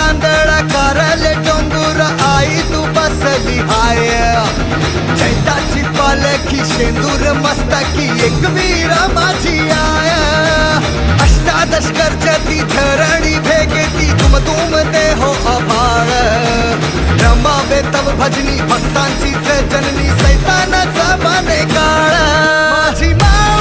तांदळा कारले डोंगर आई तू बसली हाय चैताची पालखी शेंदूर मस्तकी एकवीरा माझी आय अष्टादश करजती धरणी भेगती तुम तुम दे हो आभाळ रमावे तव भजनी भक्तांची जननी सैतानाचा माने काळ माझी माँ